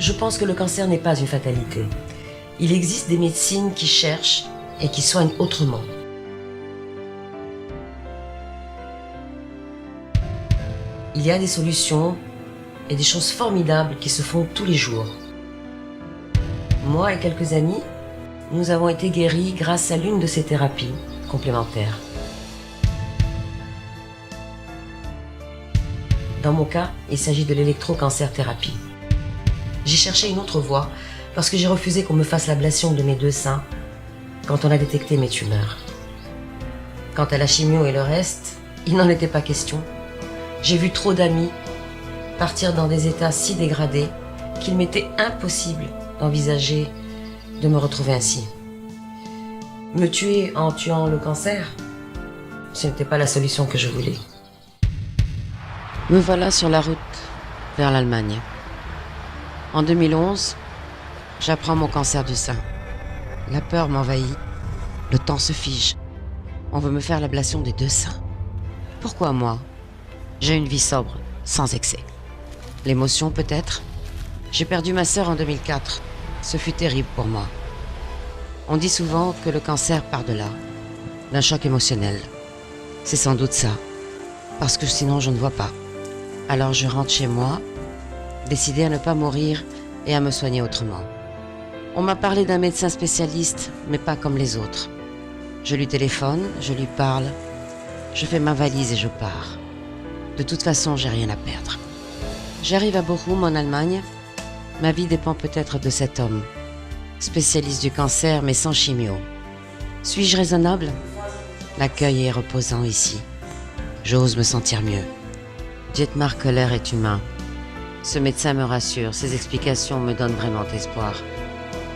Je pense que le cancer n'est pas une fatalité. Il existe des médecines qui cherchent et qui soignent autrement. Il y a des solutions et des choses formidables qui se font tous les jours. Moi et quelques amis, nous avons été guéris grâce à l'une de ces thérapies complémentaires. Dans mon cas, il s'agit de l'électrocancer-thérapie. J'ai cherché une autre voie parce que j'ai refusé qu'on me fasse l'ablation de mes 2 seins quand on a détecté mes tumeurs. Quant à la chimio et le reste, il n'en était pas question. J'ai vu trop d'amis partir dans des états si dégradés qu'il m'était impossible d'envisager de me retrouver ainsi. Me tuer en tuant le cancer, ce n'était pas la solution que je voulais. Me voilà sur la route vers l'Allemagne. En 2011, j'apprends mon cancer du sein. La peur m'envahit, le temps se fige. On veut me faire l'ablation des 2 seins. Pourquoi moi? J'ai une vie sobre, sans excès. L'émotion peut-être? J'ai perdu ma sœur en 2004. Ce fut terrible pour moi. On dit souvent que le cancer part de là, d'un choc émotionnel. C'est sans doute ça, parce que sinon je ne vois pas. Alors je rentre chez moi, décidée à ne pas mourir et à me soigner autrement. On m'a parlé d'un médecin spécialiste, mais pas comme les autres. Je lui téléphone, je lui parle, je fais ma valise et je pars. De toute façon, j'ai rien à perdre. J'arrive à Bochum, en Allemagne. Ma vie dépend peut-être de cet homme, spécialiste du cancer, mais sans chimio. Suis-je raisonnable? L'accueil est reposant ici. J'ose me sentir mieux. Dietmar Köhler est humain. Ce médecin me rassure, ses explications me donnent vraiment espoir.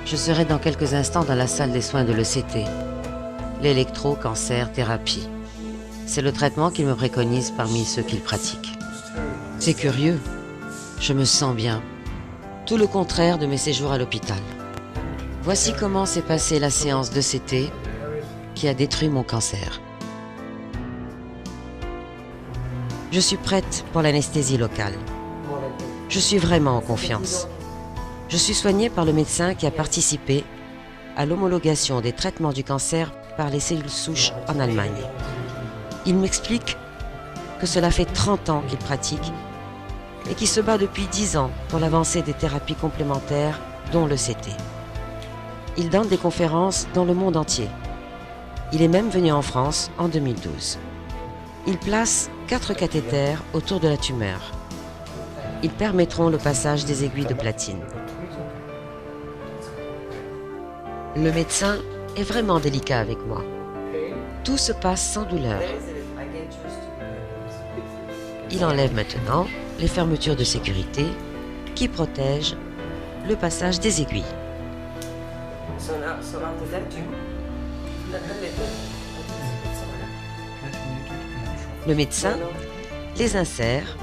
Je serai dans quelques instants dans la salle des soins de l'ECT. L'électrocancer-thérapie. C'est le traitement qu'il me préconise parmi ceux qu'il pratique. C'est curieux. Je me sens bien. Tout le contraire de mes séjours à l'hôpital. Voici comment s'est passée la séance d'ECT qui a détruit mon cancer. Je suis prête pour l'anesthésie locale. Je suis vraiment en confiance. Je suis soignée par le médecin qui a participé à l'homologation des traitements du cancer par les cellules souches en Allemagne. Il m'explique que cela fait 30 ans qu'il pratique et qu'il se bat depuis 10 ans pour l'avancée des thérapies complémentaires, dont le CT. Il donne des conférences dans le monde entier. Il est même venu en France en 2012. Il place 4 cathéters autour de la tumeur. Ils permettront le passage des aiguilles de platine. Le médecin est vraiment délicat avec moi. Tout se passe sans douleur. Il enlève maintenant les fermetures de sécurité qui protègent le passage des aiguilles. Le médecin les insère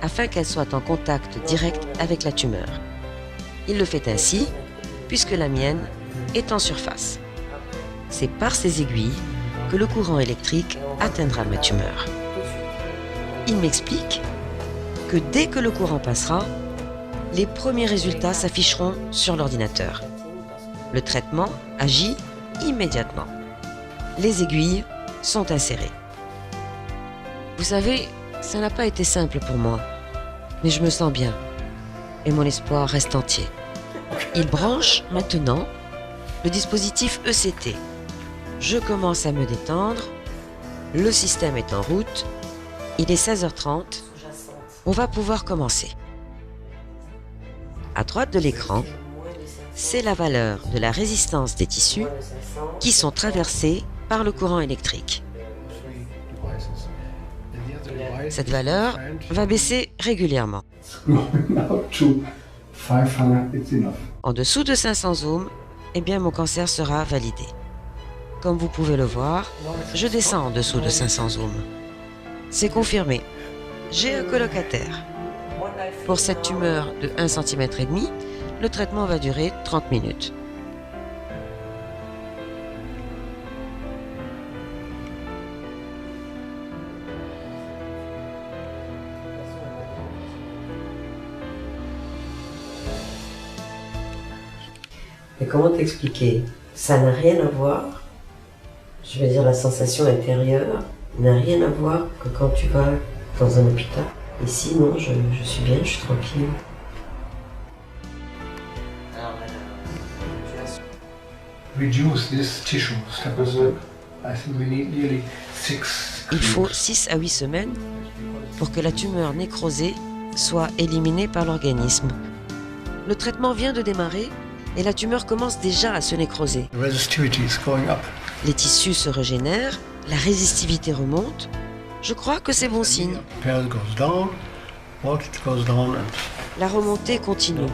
afin qu'elles soient en contact direct avec la tumeur. Il le fait ainsi puisque la mienne est en surface. C'est par ces aiguilles que le courant électrique atteindra ma tumeur. Il m'explique que dès que le courant passera, les premiers résultats s'afficheront sur l'ordinateur. Le traitement agit immédiatement. Les aiguilles sont insérées. Vous savez, ça n'a pas été simple pour moi, mais je me sens bien et mon espoir reste entier. Il branche maintenant le dispositif ECT. Je commence à me détendre, le système est en route, il est 16h30, on va pouvoir commencer. À droite de l'écran, c'est la valeur de la résistance des tissus qui sont traversés par le courant électrique. Cette valeur va baisser régulièrement. En dessous de 500 ohms, eh bien mon cancer sera validé. Comme vous pouvez le voir, je descends en dessous de 500 ohms. C'est confirmé. J'ai un colocataire. Pour cette tumeur de 1,5 cm, le traitement va durer 30 minutes. Mais comment t'expliquer? Ça n'a rien à voir, je veux dire la sensation intérieure n'a rien à voir que quand tu vas dans un hôpital. Ici, non, je suis bien, je suis tranquille. Reduce this tissue step by step. I think we need nearly 6. Il faut 6 à 8 semaines pour que la tumeur nécrosée soit éliminée par l'organisme. Le traitement vient de démarrer et la tumeur commence déjà à se nécroser. The resistivity is going up. Les tissus se régénèrent, la résistivité remonte. Je crois que c'est bon signe. Pale goes down, voltage goes down, and La remontée continue.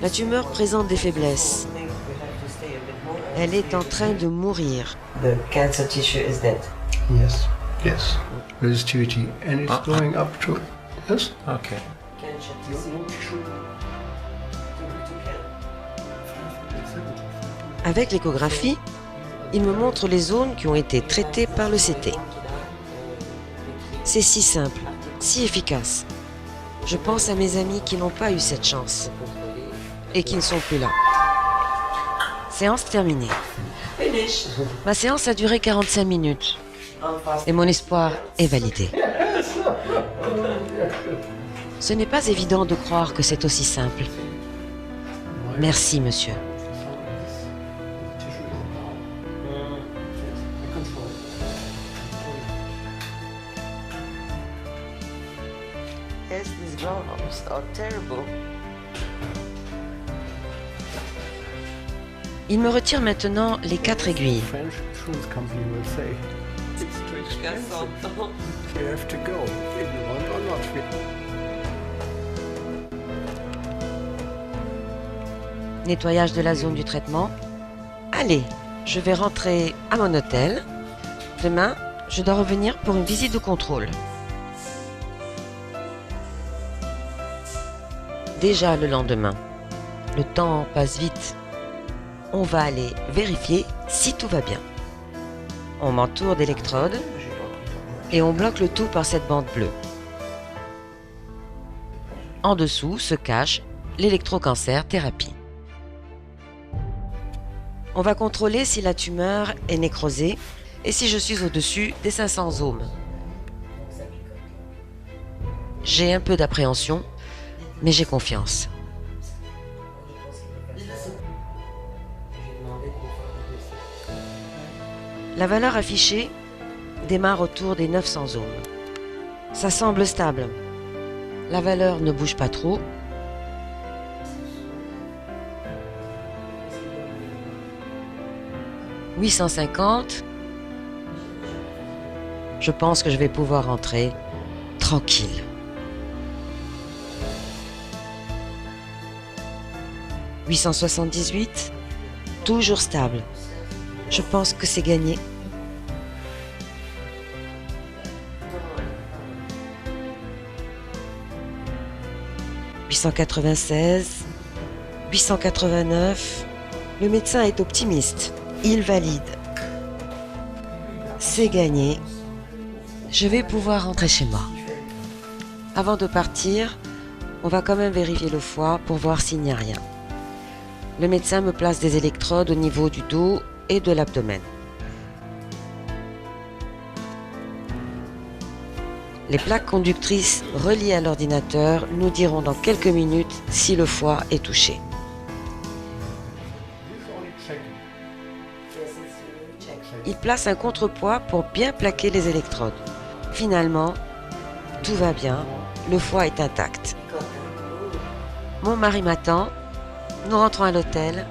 La tumeur présente des faiblesses. Elle est en train de mourir. The cancer tissue is dead. yes, yes, resistivity, and it's going up to yes. Okay. Avec l'échographie, il me montre les zones qui ont été traitées par le CT. C'est si simple, si efficace. Je pense à mes amis qui n'ont pas eu cette chance et qui ne sont plus là. Séance terminée. Ma séance a duré 45 minutes et mon espoir est validé. Ce n'est pas évident de croire que c'est aussi simple. Merci, monsieur. Yes, these gloves are terrible. Il me retire maintenant les 4 aiguilles. French insurance company will say it's too expensive. You have to go if you want or not. Nettoyage de la zone du traitement. Allez, je vais rentrer à mon hôtel. Demain, je dois revenir pour une visite de contrôle. Déjà le lendemain. Le temps passe vite. On va aller vérifier si tout va bien. On m'entoure d'électrodes et on bloque le tout par cette bande bleue. En dessous se cache l'électrocancer thérapie. On va contrôler si la tumeur est nécrosée et si je suis au-dessus des 500 ohms. J'ai un peu d'appréhension, mais j'ai confiance. La valeur affichée démarre autour des 900 ohms. Ça semble stable. La valeur ne bouge pas trop. « 850 ». Je pense que je vais pouvoir rentrer tranquille. 878, toujours stable. Je pense que c'est gagné. 896, 889. Le médecin est optimiste. Il valide. C'est gagné. Je vais pouvoir rentrer chez moi. Avant de partir, on va quand même vérifier le foie pour voir s'il n'y a rien. Le médecin me place des électrodes au niveau du dos et de l'abdomen. Les plaques conductrices reliées à l'ordinateur nous diront dans quelques minutes si le foie est touché. Il place un contrepoids pour bien plaquer les électrodes. Finalement, tout va bien, le foie est intact. Mon mari m'attend, nous rentrons à l'hôtel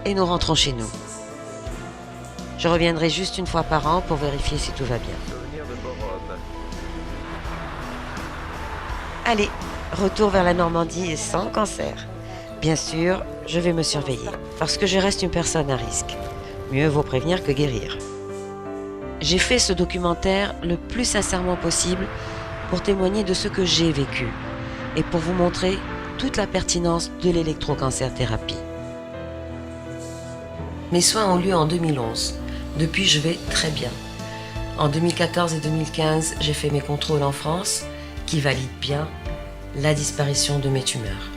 et nous rentrons chez nous. Je reviendrai juste une fois par an pour vérifier si tout va bien. Allez, retour vers la Normandie et sans cancer. Bien sûr, je vais me surveiller, parce que je reste une personne à risque. Mieux vaut prévenir que guérir. J'ai fait ce documentaire le plus sincèrement possible pour témoigner de ce que j'ai vécu et pour vous montrer toute la pertinence de l'électrocancer thérapie. Mes soins ont lieu en 2011. Depuis, je vais très bien. En 2014 et 2015, j'ai fait mes contrôles en France qui valident bien la disparition de mes tumeurs.